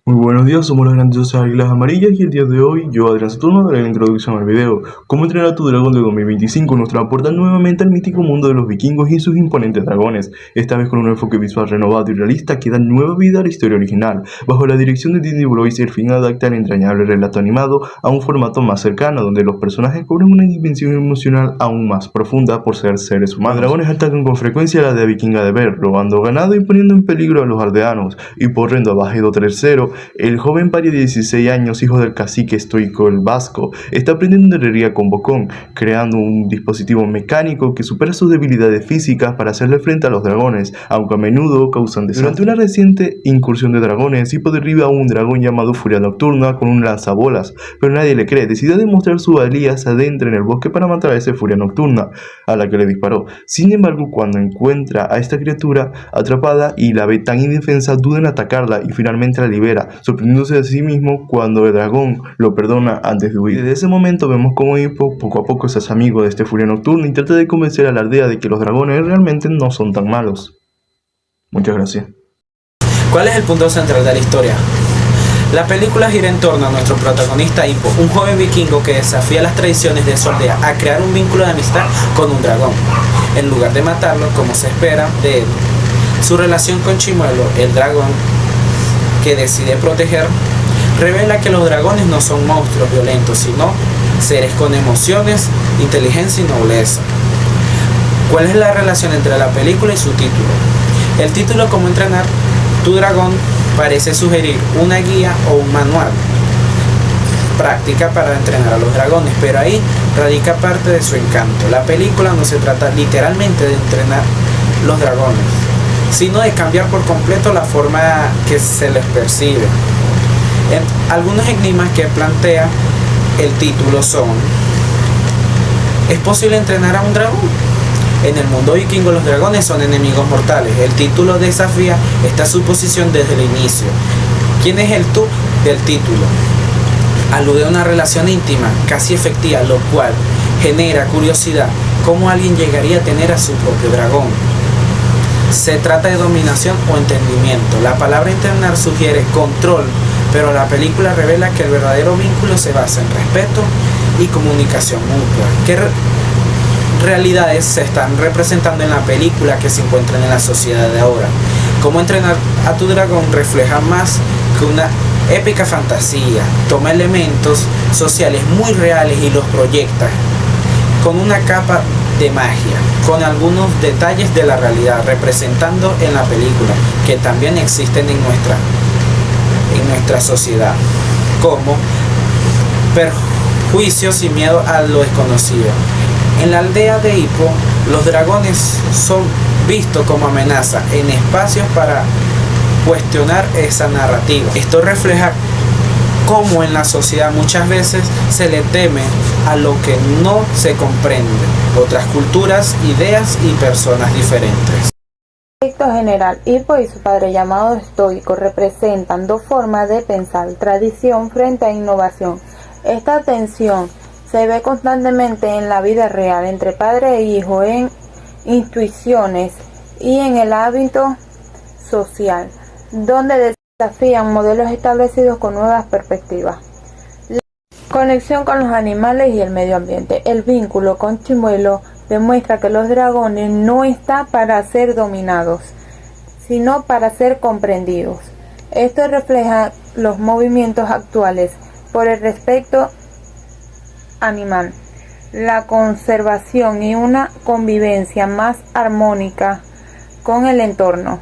Muy buenos días, somos las grandiosas Águilas Amarillas y el día de hoy yo, Adrián Saturno, daré la introducción al video. Cómo entrenar a tu dragón de 2025 nos transporta nuevamente al mítico mundo de los vikingos y sus imponentes dragones, esta vez con un enfoque visual renovado y realista que da nueva vida a la historia original. Bajo la dirección de Disney Blois, el fin adapta el entrañable relato animado a un formato más cercano, donde los personajes cobran una dimensión emocional aún más profunda por ser seres humanos. Los dragones atacan con frecuencia a la de vikinga de Ver, robando ganado y poniendo en peligro a los aldeanos, y por Rendo Abajedo III, el joven paria de 16 años, hijo del cacique estoico el Vasco, está aprendiendo herrería con Bocón, creando un dispositivo mecánico que supera sus debilidades físicas para hacerle frente a los dragones, aunque a menudo causan desastre. Durante una reciente incursión de dragones, Hippo derriba a un dragón llamado Furia Nocturna con un lanzabolas, pero nadie le cree. Decide demostrar su valía, se adentra en el bosque para matar a esa Furia Nocturna, a la que le disparó. Sin embargo, cuando encuentra a esta criatura atrapada y la ve tan indefensa, duda en atacarla y finalmente la libera, sorprendiéndose a sí mismo cuando el dragón lo perdona antes de huir. Desde ese momento vemos cómo Hippo poco a poco se hace amigo de este Furia Nocturna y trata de convencer a la aldea de que los dragones realmente no son tan malos. Muchas gracias. ¿Cuál es el punto central de la historia? La película gira en torno a nuestro protagonista Hippo, un joven vikingo que desafía las tradiciones de su aldea a crear un vínculo de amistad con un dragón, en lugar de matarlo como se espera de él. Su relación con Chimuelo, el dragón que decide proteger, revela que los dragones no son monstruos violentos, sino seres con emociones, inteligencia y nobleza. ¿Cuál es la relación entre la película y su título? El título, Cómo entrenar tu dragón, parece sugerir una guía o un manual práctica para entrenar a los dragones, pero ahí radica parte de su encanto. La película no se trata literalmente de entrenar los dragones, sino de cambiar por completo la forma que se les percibe. Algunos enigmas que plantea el título son: ¿es posible entrenar a un dragón? En el mundo vikingo los dragones son enemigos mortales. El título desafía esta suposición desde el inicio. ¿Quién es el tú del título? Alude a una relación íntima, casi efectiva, lo cual genera curiosidad. ¿Cómo alguien llegaría a tener a su propio dragón? Se trata de dominación o entendimiento. La palabra entrenar sugiere control, pero la película revela que el verdadero vínculo se basa en respeto y comunicación mutua. ¿Qué realidades se están representando en la película que se encuentran en la sociedad de ahora? Cómo entrenar a tu dragón refleja más que una épica fantasía. Toma elementos sociales muy reales y los proyecta con una capa de magia, con algunos detalles de la realidad representando en la película que también existen en nuestra sociedad, como perjuicios y miedo a lo desconocido. En la aldea de Hippo, los dragones son vistos como amenaza en espacios para cuestionar esa narrativa. Esto refleja cómo en la sociedad muchas veces se le teme a lo que no se comprende, otras culturas, ideas y personas diferentes. En aspecto general, Hippo y su padre llamado estoico representan dos formas de pensar: tradición frente a innovación. Esta tensión se ve constantemente en la vida real entre padre e hijo, en instituciones y en el hábito social, donde desafían modelos establecidos con nuevas perspectivas. La conexión con los animales y el medio ambiente. El vínculo con Chimuelo demuestra que los dragones no están para ser dominados, sino para ser comprendidos. Esto refleja los movimientos actuales por el respeto animal, la conservación y una convivencia más armónica con el entorno.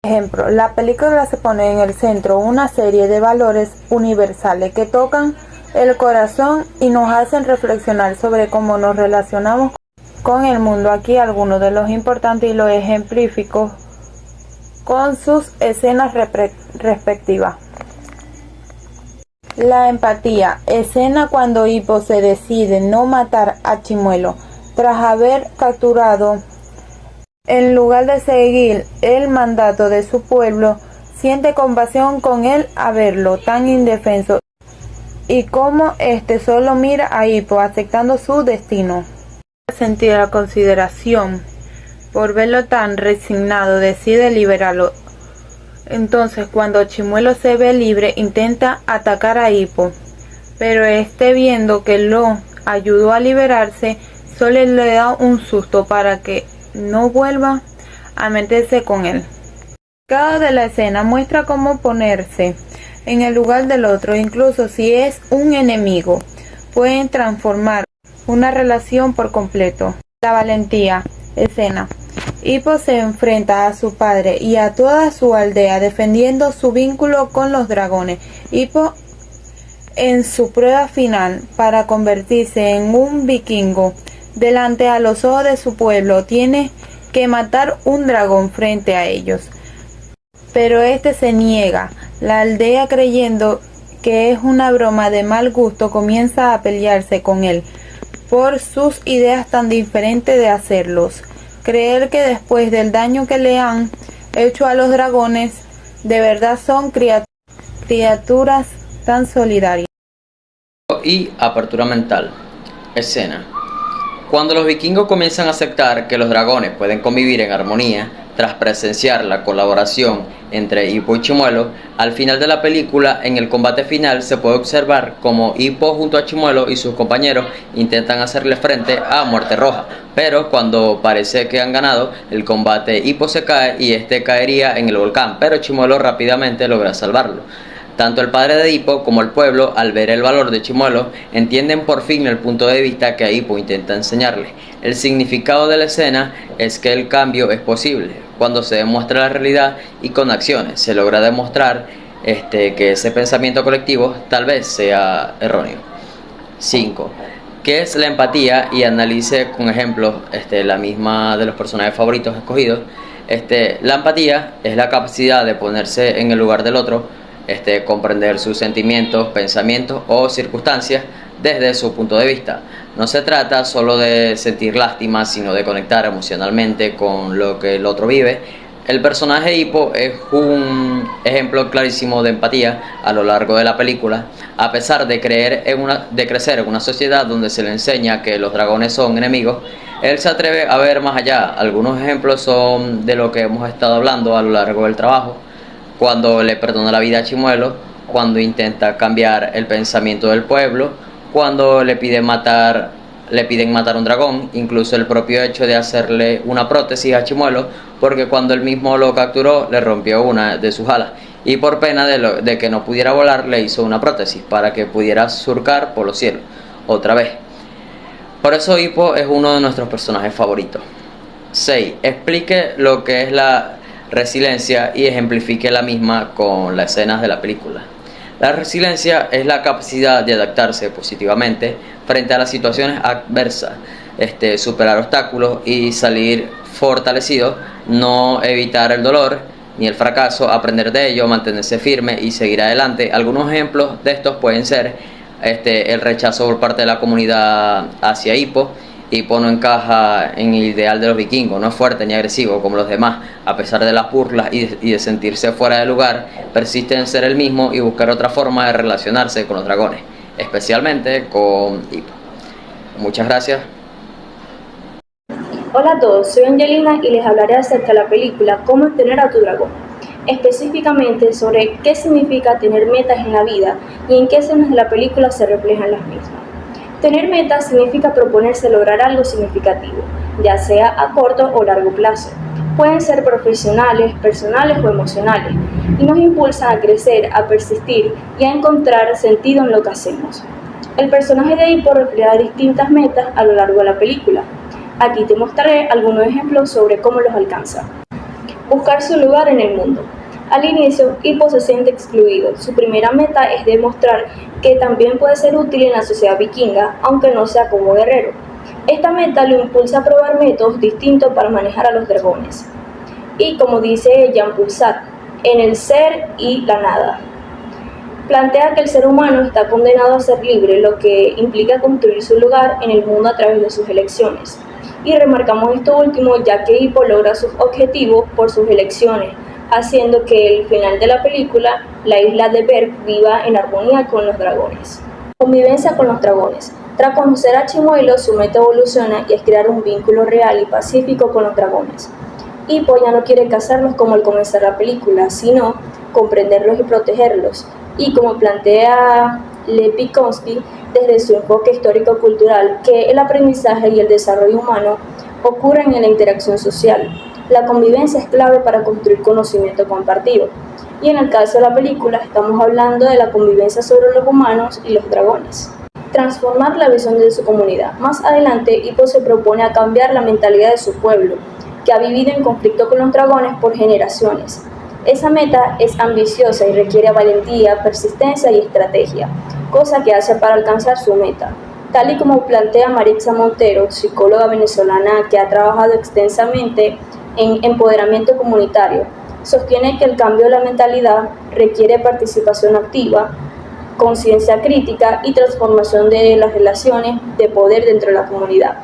Por ejemplo, la película se pone en el centro una serie de valores universales que tocan el corazón y nos hacen reflexionar sobre cómo nos relacionamos con el mundo. Aquí algunos de los importantes y los ejemplifico con sus escenas respectivas. La empatía. Escena cuando Hippo se decide no matar a Chimuelo tras haber capturado. En lugar de seguir el mandato de su pueblo, siente compasión con él a verlo tan indefenso y como este solo mira a Hippo aceptando su destino. Sentir la consideración por verlo tan resignado, decide liberarlo Entonces, cuando Chimuelo se ve libre, intenta atacar a Hippo, pero este, viendo que lo ayudó a liberarse, solo le da un susto para que no vuelva a meterse con él. Cada de la escena muestra cómo ponerse en el lugar del otro, incluso si es un enemigo, pueden transformar una relación por completo. La valentía. Escena. Hippo se enfrenta a su padre y a toda su aldea defendiendo su vínculo con los dragones. Hippo, en su prueba final para convertirse en un vikingo, delante a los ojos de su pueblo, tiene que matar un dragón frente a ellos. Pero este se niega. La aldea, creyendo que es una broma de mal gusto, comienza a pelearse con él por sus ideas tan diferentes de hacerlos. Creer que después del daño que le han hecho a los dragones, de verdad son criaturas tan solidarias. Y apertura mental. Escena. Cuando los vikingos comienzan a aceptar que los dragones pueden convivir en armonía, tras presenciar la colaboración entre Hippo y Chimuelo, al final de la película, en el combate final, se puede observar como Hippo junto a Chimuelo y sus compañeros intentan hacerle frente a Muerte Roja, pero cuando parece que han ganado el combate, Hippo se cae y este caería en el volcán, pero Chimuelo rápidamente logra salvarlo. Tanto el padre de Hippo como el pueblo, al ver el valor de Chimuelo, entienden por fin el punto de vista que Hippo intenta enseñarle. El significado de la escena es que el cambio es posible cuando se demuestra la realidad y con acciones se logra demostrar que ese pensamiento colectivo tal vez sea erróneo. 5. ¿Qué es la empatía? Y analice con ejemplos la misma de los personajes favoritos escogidos. La empatía es la capacidad de ponerse en el lugar del otro, comprender sus sentimientos, pensamientos o circunstancias desde su punto de vista. No se trata solo de sentir lástima, sino de conectar emocionalmente con lo que el otro vive. El personaje Hippo es un ejemplo clarísimo de empatía a lo largo de la película. A pesar de crecer en una sociedad donde se le enseña que los dragones son enemigos, él se atreve a ver más allá. Algunos ejemplos son de lo que hemos estado hablando a lo largo del trabajo. Cuando le perdona la vida a Chimuelo, cuando intenta cambiar el pensamiento del pueblo, cuando le piden matar a un dragón, incluso el propio hecho de hacerle una prótesis a Chimuelo, porque cuando él mismo lo capturó le rompió una de sus alas y por pena de que no pudiera volar le hizo una prótesis para que pudiera surcar por los cielos otra vez. Por eso Hippo es uno de nuestros personajes favoritos. 6. Explique lo que es la resiliencia y ejemplifique la misma con las escenas de la película. La resiliencia es la capacidad de adaptarse positivamente frente a las situaciones adversas, superar obstáculos y salir fortalecido, no evitar el dolor ni el fracaso, aprender de ello, mantenerse firme y seguir adelante. Algunos ejemplos de estos pueden ser el rechazo por parte de la comunidad hacia Hippo. Hippo no encaja en el ideal de los vikingos, no es fuerte ni agresivo como los demás. A pesar de las burlas y de sentirse fuera de lugar, persiste en ser el mismo y buscar otra forma de relacionarse con los dragones, especialmente con Hippo. Muchas gracias. Hola a todos, soy Angelina y les hablaré acerca de la película Cómo entrenar a tu dragón, específicamente sobre qué significa tener metas en la vida y en qué escenas de la película se reflejan las mismas. Tener metas significa proponerse lograr algo significativo, ya sea a corto o largo plazo. Pueden ser profesionales, personales o emocionales, y nos impulsan a crecer, a persistir y a encontrar sentido en lo que hacemos. El personaje de Hippo refleja distintas metas a lo largo de la película. Aquí te mostraré algunos ejemplos sobre cómo los alcanza. Buscar su lugar en el mundo. Al inicio, Hippo se siente excluido. Su primera meta es demostrar que también puede ser útil en la sociedad vikinga, aunque no sea como guerrero. Esta meta lo impulsa a probar métodos distintos para manejar a los dragones. Y como dice Jan Pulsar, en el ser y la nada. Plantea que el ser humano está condenado a ser libre, lo que implica construir su lugar en el mundo a través de sus elecciones. Y remarcamos esto último ya que Hippo logra sus objetivos por sus elecciones, haciendo que el final de la película, la isla de Berg, viva en armonía con los dragones. Convivencia con los dragones. Tras conocer a Chimuelo, su meta evoluciona y es crear un vínculo real y pacífico con los dragones. Hippo ya no quiere cazarlos como al comenzar la película, sino comprenderlos y protegerlos. Y como plantea Lev Vygotsky desde su enfoque histórico-cultural, que el aprendizaje y el desarrollo humano ocurren en la interacción social. La convivencia es clave para construir conocimiento compartido. Y en el caso de la película estamos hablando de la convivencia sobre los humanos y los dragones. Transformar la visión de su comunidad. Más adelante, Hippo se propone a cambiar la mentalidad de su pueblo, que ha vivido en conflicto con los dragones por generaciones. Esa meta es ambiciosa y requiere valentía, persistencia y estrategia, cosa que hace para alcanzar su meta. Tal y como plantea Maritza Montero, psicóloga venezolana que ha trabajado extensamente en empoderamiento comunitario, sostiene que el cambio de la mentalidad requiere participación activa, conciencia crítica y transformación de las relaciones de poder dentro de la comunidad,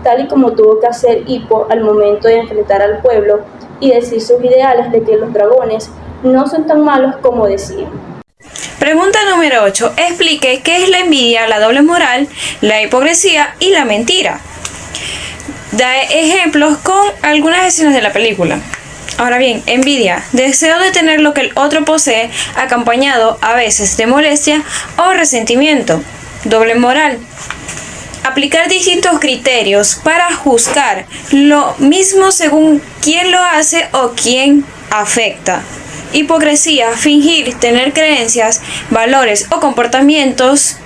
tal y como tuvo que hacer Hippo al momento de enfrentar al pueblo y decir sus ideales de que los dragones no son tan malos como decían. Pregunta número 8. Explique qué es la envidia, la doble moral, la hipocresía y la mentira. Da ejemplos con algunas escenas de la película. Ahora bien, envidia, deseo de tener lo que el otro posee, acompañado a veces de molestia o resentimiento. Doble moral, aplicar distintos criterios para juzgar lo mismo según quién lo hace o quién afecta. Hipocresía, fingir tener creencias, valores o comportamientos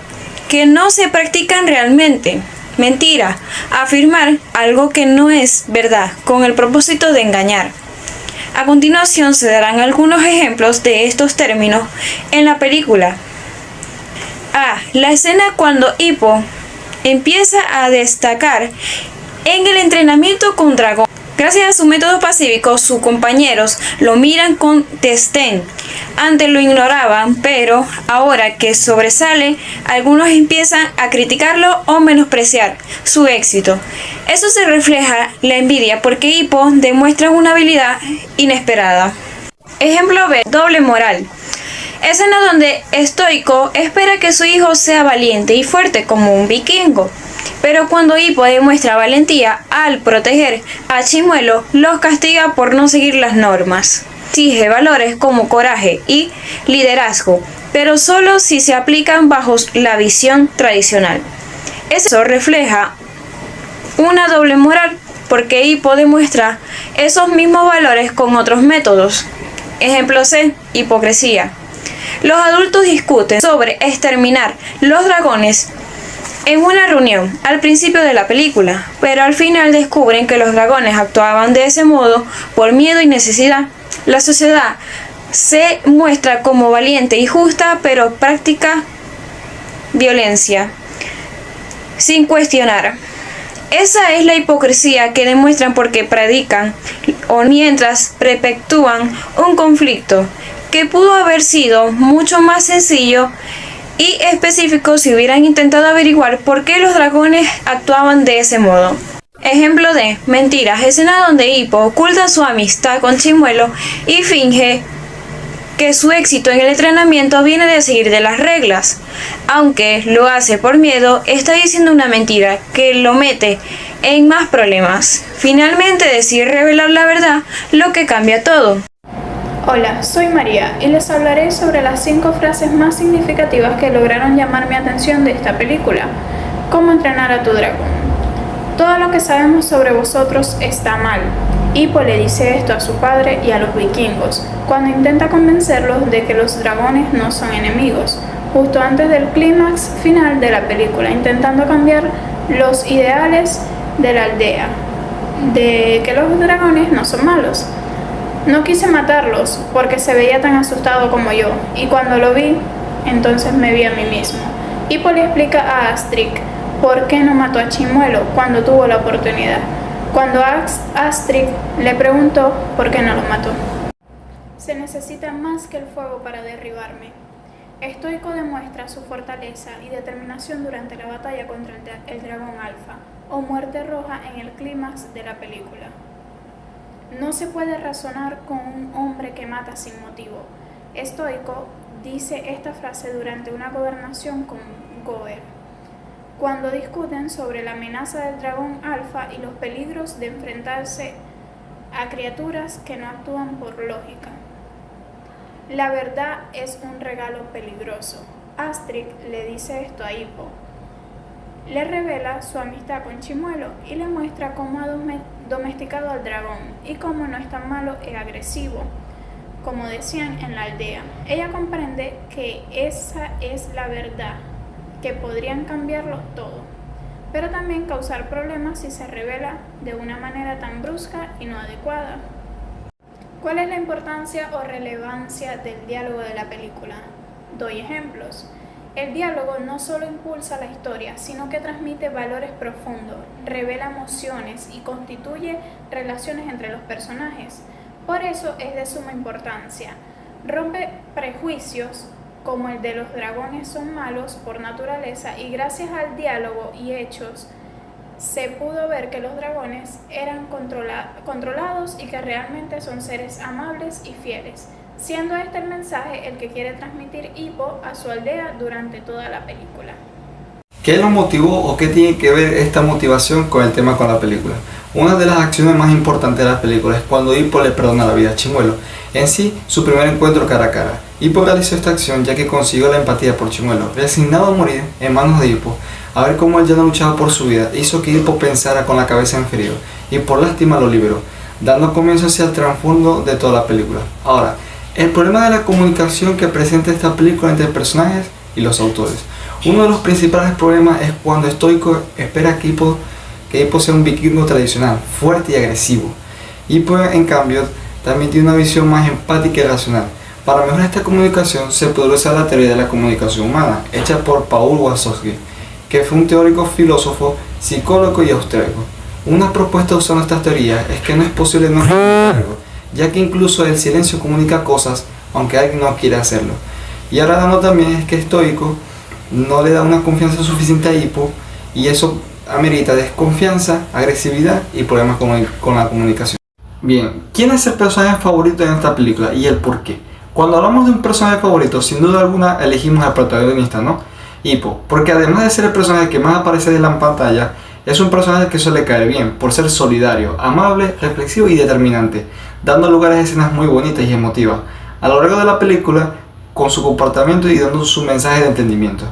que no se practican realmente. Mentira, afirmar algo que no es verdad con el propósito de engañar. A continuación se darán algunos ejemplos de estos términos en la película. A. La escena cuando Hippo empieza a destacar en el entrenamiento con dragón. Gracias a su método pacífico, sus compañeros lo miran con desdén. Antes lo ignoraban, pero ahora que sobresale, algunos empiezan a criticarlo o menospreciar su éxito. Eso se refleja la envidia porque Hippo demuestra una habilidad inesperada. Ejemplo B. Doble moral. Escena donde Estoico espera que su hijo sea valiente y fuerte como un vikingo. Pero cuando Hippo demuestra valentía al proteger a Chimuelo, los castiga por no seguir las normas. Exige valores como coraje y liderazgo, pero solo si se aplican bajo la visión tradicional. Eso refleja una doble moral porque Hippo demuestra esos mismos valores con otros métodos. Ejemplo C. Hipocresía. Los adultos discuten sobre exterminar los dragones en una reunión al principio de la película, pero al final descubren que los dragones actuaban de ese modo por miedo y necesidad. La sociedad se muestra como valiente y justa, pero practica violencia sin cuestionar. Esa es la hipocresía que demuestran porque predican o mientras perpetúan un conflicto que pudo haber sido mucho más sencillo y específico si hubieran intentado averiguar por qué los dragones actuaban de ese modo. Ejemplo de mentiras, escena donde Hippo oculta su amistad con Chimuelo y finge que su éxito en el entrenamiento viene de seguir de las reglas. Aunque lo hace por miedo, está diciendo una mentira que lo mete en más problemas. Finalmente decide revelar la verdad, lo que cambia todo. Hola, soy María y les hablaré sobre las 5 frases más significativas que lograron llamar mi atención de esta película. ¿Cómo entrenar a tu dragón? Todo lo que sabemos sobre vosotros está mal. Hippo le dice esto a su padre y a los vikingos, cuando intenta convencerlos de que los dragones no son enemigos, justo antes del clímax final de la película, intentando cambiar los ideales de la aldea, de que los dragones no son malos. No quise matarlos porque se veía tan asustado como yo, y cuando lo vi, entonces me vi a mí mismo. Hippo le explica a Astrid por qué no mató a Chimuelo cuando tuvo la oportunidad, cuando Astrid le preguntó por qué no lo mató. Se necesita más que el fuego para derribarme. Estoico demuestra su fortaleza y determinación durante la batalla contra el dragón alfa, o muerte roja en el clímax de la película. No se puede razonar con un hombre que mata sin motivo. Estoico dice esta frase durante una conversación con Goer, cuando discuten sobre la amenaza del dragón alfa y los peligros de enfrentarse a criaturas que no actúan por lógica. La verdad es un regalo peligroso. Astrid le dice esto a Hippo. Le revela su amistad con Chimuelo y le muestra cómo ha domesticado al dragón y cómo no es tan malo y agresivo, como decían en la aldea. Ella comprende que esa es la verdad, que podrían cambiarlo todo, pero también causar problemas si se revela de una manera tan brusca y no adecuada. ¿Cuál es la importancia o relevancia del diálogo de la película? Doy ejemplos. El diálogo no solo impulsa la historia, sino que transmite valores profundos, revela emociones y constituye relaciones entre los personajes. Por eso es de suma importancia. Rompe prejuicios como el de los dragones son malos por naturaleza, y gracias al diálogo y hechos se pudo ver que los dragones eran controlados y que realmente son seres amables y fieles, siendo este el mensaje el que quiere transmitir Hippo a su aldea durante toda la película. ¿Qué lo motivó o qué tiene que ver esta motivación con el tema con la película? Una de las acciones más importantes de la película es cuando Hippo le perdona la vida a Chimuelo, en sí su primer encuentro cara a cara. Hippo realizó esta acción ya que consiguió la empatía por Chimuelo, resignado a morir en manos de Hippo. A ver cómo él ya no luchaba por su vida, hizo que Hippo pensara con la cabeza en frío y por lástima lo liberó, dando comienzo hacia el trasfondo de toda la película. Ahora, el problema de la comunicación que presenta esta película entre personajes y los autores. Uno de los principales problemas es cuando Stoico espera que Hippo sea un vikingo tradicional, fuerte y agresivo. Hippo, en cambio, también tiene una visión más empática y racional. Para mejorar esta comunicación se puede usar la teoría de la comunicación humana, hecha por Paul Wazowski, que fue un teórico, filósofo, psicólogo y austríaco. Una propuesta usando estas teorías es que no es posible no comunicar algo, ya que incluso el silencio comunica cosas, aunque alguien no quiera hacerlo. Y ahora dando también es que Stoico no le da una confianza suficiente a Hippo, y eso amerita desconfianza, agresividad y problemas con la comunicación. Bien, ¿quién es el personaje favorito en esta película y el por qué? Cuando hablamos de un personaje favorito, sin duda alguna elegimos al protagonista, ¿no? Hippo, porque además de ser el personaje que más aparece en la pantalla, es un personaje que suele caer bien, por ser solidario, amable, reflexivo y determinante, dando lugar a escenas muy bonitas y emotivas a lo largo de la película, con su comportamiento y dando su mensaje de entendimiento.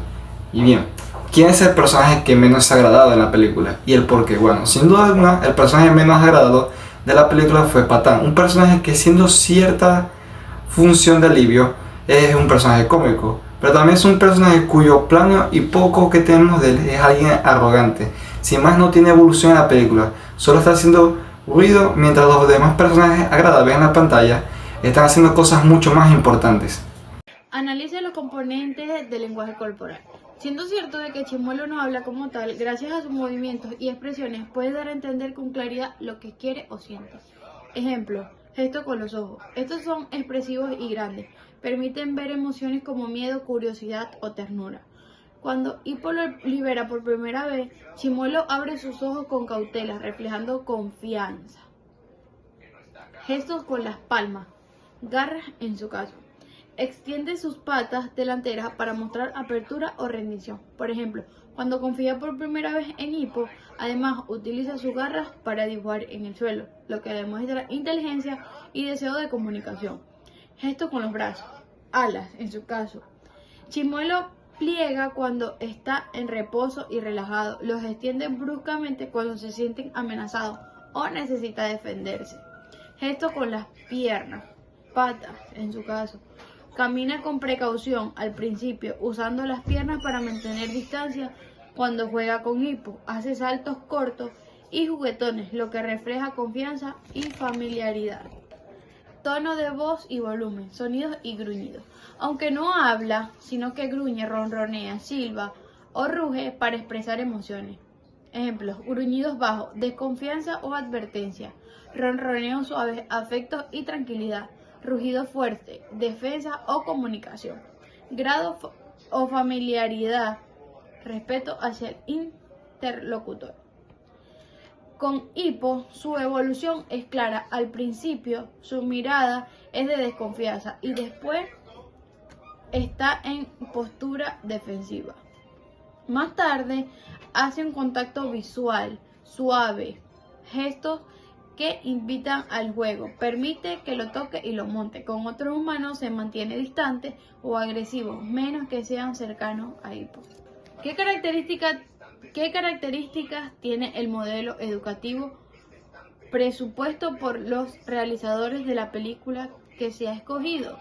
Y bien, ¿quién es el personaje que menos es agradado en la película? ¿Y el por qué? Bueno, sin duda alguna, el personaje menos agradado de la película fue Patán, un personaje que, siendo cierta función de alivio, es un personaje cómico, pero también es un personaje cuyo plano y poco que tenemos de él es alguien arrogante. Sin más, no tiene evolución en la película, solo está haciendo ruido mientras los demás personajes agradables en la pantalla están haciendo cosas mucho más importantes. Analice los componentes del lenguaje corporal. Siendo cierto de que Chimuelo no habla como tal, gracias a sus movimientos y expresiones puede dar a entender con claridad lo que quiere o siente. Ejemplo, gestos con los ojos. Estos son expresivos y grandes, permiten ver emociones como miedo, curiosidad o ternura. Cuando Hippo lo libera por primera vez, Chimuelo abre sus ojos con cautela, reflejando confianza. Gestos con las palmas, garras en su caso. Extiende sus patas delanteras para mostrar apertura o rendición. Por ejemplo, cuando confía por primera vez en Hippo, además utiliza sus garras para dibujar en el suelo, lo que demuestra inteligencia y deseo de comunicación. Gestos con los brazos, alas en su caso. Chimuelo pliega cuando está en reposo y relajado, los extiende bruscamente cuando se sienten amenazados o necesita defenderse. Gestos con las piernas, patas en su caso. Camina con precaución al principio, usando las piernas para mantener distancia. Cuando juega con Hippo, hace saltos cortos y juguetones, lo que refleja confianza y familiaridad. Tono de voz y volumen, sonidos y gruñidos. Aunque no habla, sino que gruñe, ronronea, silba o ruge para expresar emociones. Ejemplos: gruñidos bajos, desconfianza o advertencia. Ronroneo suave, afecto y tranquilidad. Rugido fuerte, defensa o comunicación. Grado o familiaridad, respeto hacia el interlocutor. Con Hippo, su evolución es clara. Al principio, su mirada es de desconfianza y después está en postura defensiva. Más tarde, hace un contacto visual, suave, gestos que invitan al juego, permite que lo toque y lo monte. Con otros humanos se mantiene distante o agresivo, menos que sean cercanos a Hippo. ¿Qué características tiene el modelo educativo presupuesto por los realizadores de la película que se ha escogido?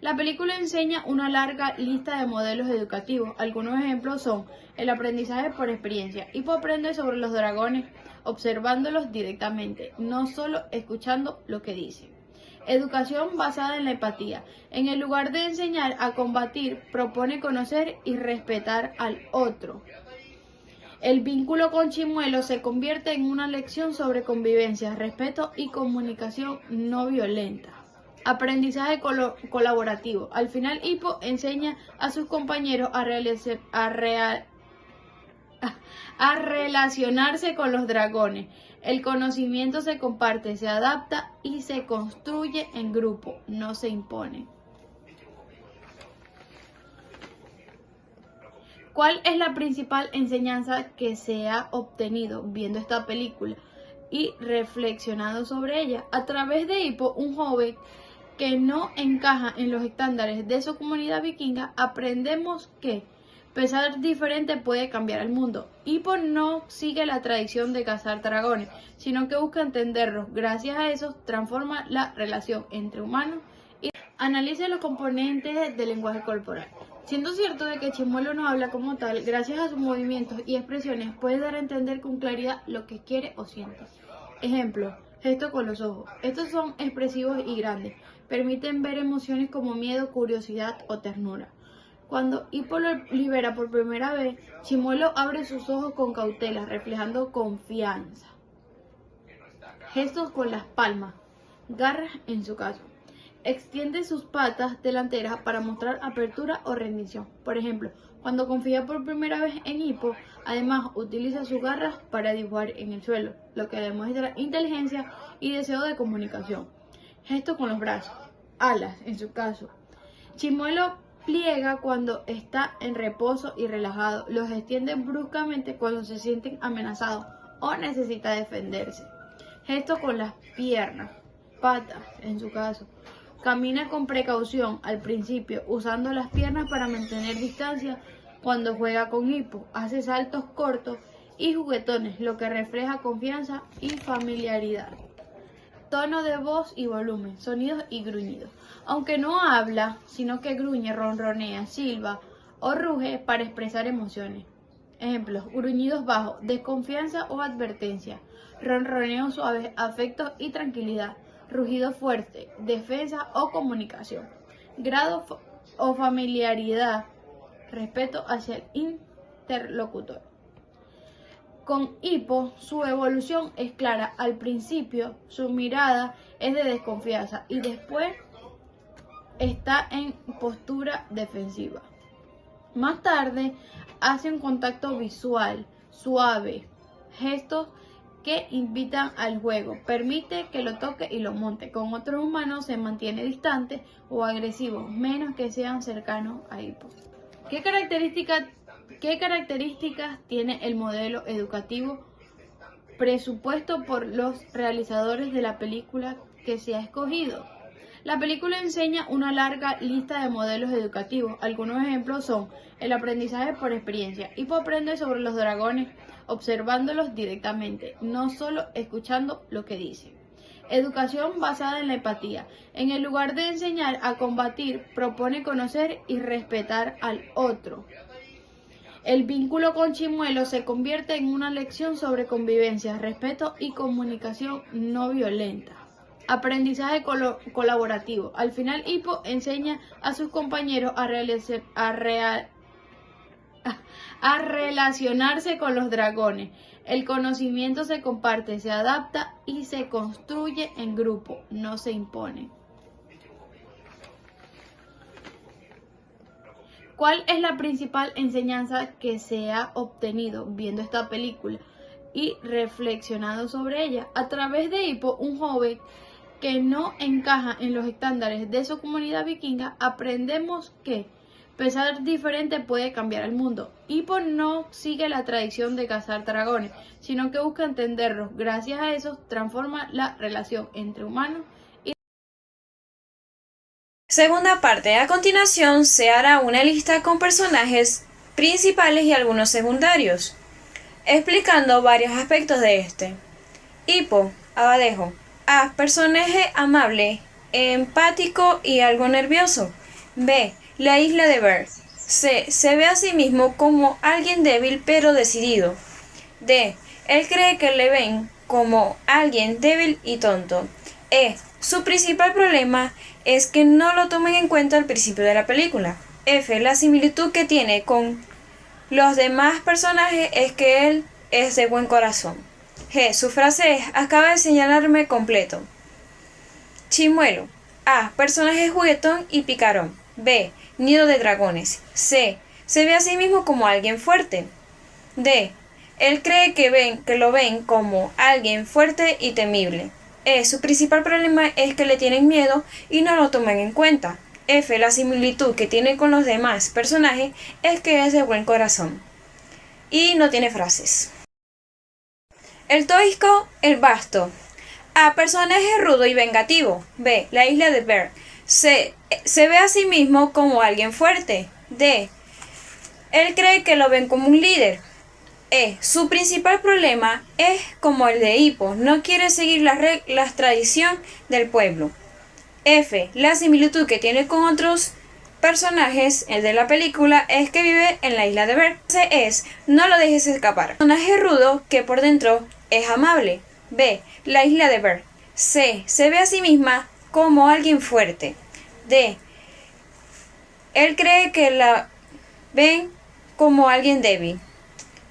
La película enseña una larga lista de modelos educativos. Algunos ejemplos son el aprendizaje por experiencia. Hippo aprende sobre los dragones observándolos directamente, no solo escuchando lo que dicen. Educación basada en la empatía. En el lugar de enseñar a combatir, propone conocer y respetar al otro. El vínculo con Chimuelo se convierte en una lección sobre convivencia, respeto y comunicación no violenta. Aprendizaje colaborativo. Al final, Hippo enseña a sus compañeros a relacionarse con los dragones. El conocimiento se comparte, se adapta y se construye en grupo, no se impone. ¿Cuál es la principal enseñanza que se ha obtenido viendo esta película y reflexionado sobre ella? A través de Hippo, un joven que no encaja en los estándares de su comunidad vikinga, aprendemos que pensar diferente puede cambiar el mundo. Hippo no sigue la tradición de cazar dragones, sino que busca entenderlos. Gracias a eso, transforma la relación entre humanos y analiza los componentes del lenguaje corporal. Siendo cierto de que Chimuelo no habla como tal, gracias a sus movimientos y expresiones puede dar a entender con claridad lo que quiere o siente. Ejemplo, gestos con los ojos. Estos son expresivos y grandes. Permiten ver emociones como miedo, curiosidad o ternura. Cuando Hippo lo libera por primera vez, Chimuelo abre sus ojos con cautela, reflejando confianza. Gestos con las palmas, garras en su caso. Extiende sus patas delanteras para mostrar apertura o rendición. Por ejemplo, cuando confía por primera vez en Hippo, además utiliza sus garras para dibujar en el suelo, lo que demuestra inteligencia y deseo de comunicación. Gestos con los brazos, alas en su caso. Chimuelo pliega cuando está en reposo y relajado. Los extiende bruscamente cuando se sienten amenazados o necesita defenderse. Gestos con las piernas, patas en su caso. Camina con precaución al principio, usando las piernas para mantener distancia cuando juega con Hippo. Hace saltos cortos y juguetones, lo que refleja confianza y familiaridad. Tono de voz y volumen, sonidos y gruñidos. Aunque no habla, sino que gruñe, ronronea, silba o ruge para expresar emociones. Ejemplos: gruñidos bajos, desconfianza o advertencia. Ronroneo suave, afecto y tranquilidad. Rugido fuerte, defensa o comunicación. Grado o familiaridad, respeto hacia el interlocutor. Con Hippo, su evolución es clara. Al principio, su mirada es de desconfianza y después está en postura defensiva. Más tarde, hace un contacto visual, suave, gestos que invitan al juego, permite que lo toque y lo monte. Con otros humanos se mantiene distante o agresivo, menos que sean cercanos a Hippo. ¿Qué características tiene el modelo educativo presupuesto por los realizadores de la película que se ha escogido? La película enseña una larga lista de modelos educativos. Algunos ejemplos son el aprendizaje por experiencia. Hippo aprende sobre los dragones observándolos directamente, no solo escuchando lo que dicen. Educación basada en la empatía. En el lugar de enseñar a combatir, propone conocer y respetar al otro. El vínculo con Chimuelo se convierte en una lección sobre convivencia, respeto y comunicación no violenta. Aprendizaje colaborativo. Al final, Hippo enseña a sus compañeros a relacionarse con los dragones. El conocimiento se comparte, se adapta y se construye en grupo, no se impone. ¿Cuál es la principal enseñanza que se ha obtenido viendo esta película y reflexionado sobre ella? A través de Hippo, un joven que no encaja en los estándares de su comunidad vikinga, aprendemos que Pensar diferente puede cambiar el mundo. Hippo no sigue la tradición de cazar dragones, sino que busca entenderlos. Gracias a eso transforma la relación entre humanos y... Segunda parte. A continuación se hará una lista con personajes principales y algunos secundarios, explicando varios aspectos de este. Hippo, Abadejo. A. Personaje amable, empático y algo nervioso. B. La isla de Bear. C. Se ve a sí mismo como alguien débil pero decidido. D. Él cree que le ven como alguien débil y tonto. E. Su principal problema es que no lo tomen en cuenta al principio de la película. F. La similitud que tiene con los demás personajes es que él es de buen corazón. G. Su frase es: acaba de señalarme completo. Chimuelo. A. Personaje juguetón y picarón. B. Nido de dragones. C. Se ve a sí mismo como alguien fuerte. D. Él cree que lo ven como alguien fuerte y temible. E. Su principal problema es que le tienen miedo y no lo toman en cuenta. F. La similitud que tiene con los demás personajes es que es de buen corazón. Y no tiene frases. El toisco, el basto. A. Personaje rudo y vengativo. B. La isla de Bear. C. Se ve a sí mismo como alguien fuerte. D. Él cree que lo ven como un líder. E. Su principal problema es como el de Hippo, no quiere seguir las tradiciones del pueblo. F. La similitud que tiene con otros personajes, el de la película, es que vive en la isla de Bear. C. Es: no lo dejes escapar. Personaje rudo que por dentro es amable. B. La isla de Bear. C. Se ve a sí misma como alguien fuerte. D. Él cree que la ven como alguien débil.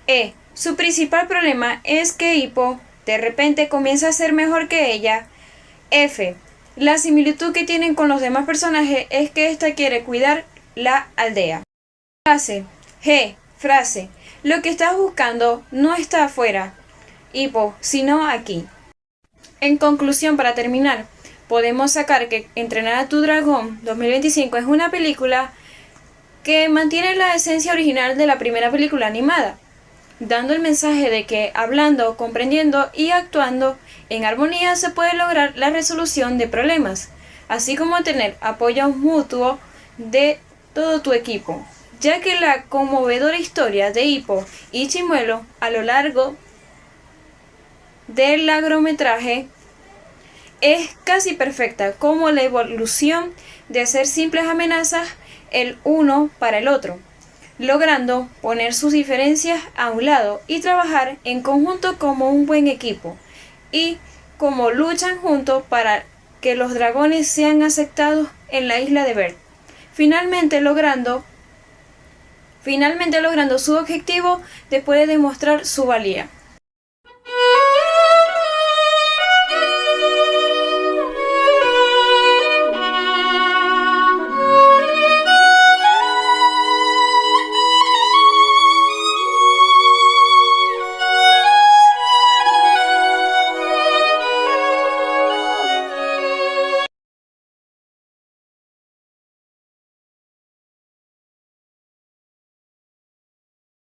E. Su principal problema es que Hippo de repente comienza a ser mejor que ella. F. La similitud que tienen con los demás personajes es que ésta quiere cuidar la aldea. Frase. G. Frase. Lo que estás buscando no está afuera, Hippo, sino aquí. En conclusión, para terminar, podemos sacar que Entrenar a tu Dragón 2025 es una película que mantiene la esencia original de la primera película animada, dando el mensaje de que hablando, comprendiendo y actuando en armonía se puede lograr la resolución de problemas, así como tener apoyo mutuo de todo tu equipo, ya que la conmovedora historia de Hippo y Chimuelo a lo largo del largometraje es casi perfecta, como la evolución de ser simples amenazas el uno para el otro, logrando poner sus diferencias a un lado y trabajar en conjunto como un buen equipo, y como luchan juntos para que los dragones sean aceptados en la isla de Bear, finalmente logrando su objetivo después de demostrar su valía.